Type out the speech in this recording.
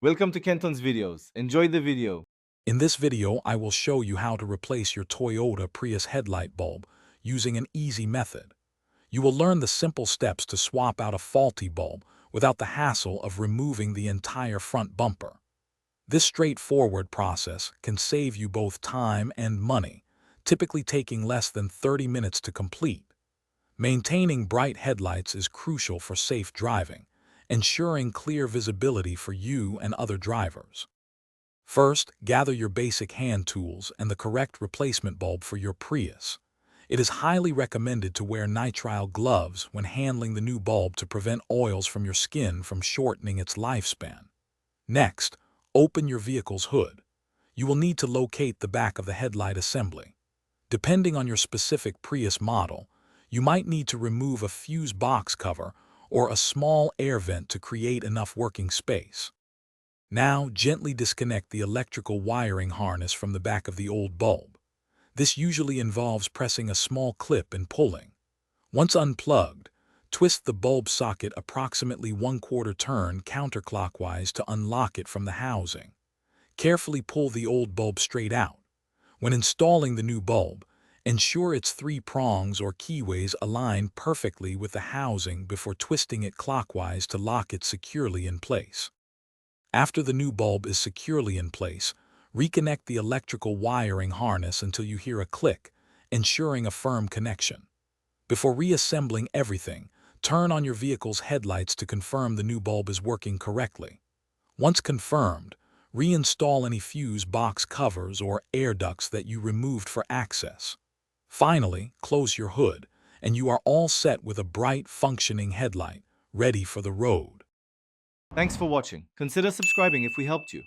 Welcome to Kenton's videos. Enjoy the video. In this video, I will show you how to replace your Toyota Prius headlight bulb using an easy method. You will learn the simple steps to swap out a faulty bulb without the hassle of removing the entire front bumper. This straightforward process can save you both time and money, typically taking less than 30 minutes to complete. Maintaining bright headlights is crucial for safe driving, ensuring clear visibility for you and other drivers. First, gather your basic hand tools and the correct replacement bulb for your Prius. It is highly recommended to wear nitrile gloves when handling the new bulb to prevent oils from your skin from shortening its lifespan. Next, open your vehicle's hood. You will need to locate the back of the headlight assembly. Depending on your specific Prius model, you might need to remove a fuse box cover or a small air vent to create enough working space. Now, gently disconnect the electrical wiring harness from the back of the old bulb. This usually involves pressing a small clip and pulling. Once unplugged, twist the bulb socket approximately 1/4 turn counterclockwise to unlock it from the housing. Carefully pull the old bulb straight out. When installing the new bulb, ensure its 3 prongs or keyways align perfectly with the housing before twisting it clockwise to lock it securely in place. After the new bulb is securely in place, reconnect the electrical wiring harness until you hear a click, ensuring a firm connection. Before reassembling everything, turn on your vehicle's headlights to confirm the new bulb is working correctly. Once confirmed, reinstall any fuse box covers or air ducts that you removed for access. Finally, close your hood, and you are all set with a bright, functioning headlight, ready for the road. Thanks for watching. Consider subscribing if we helped you.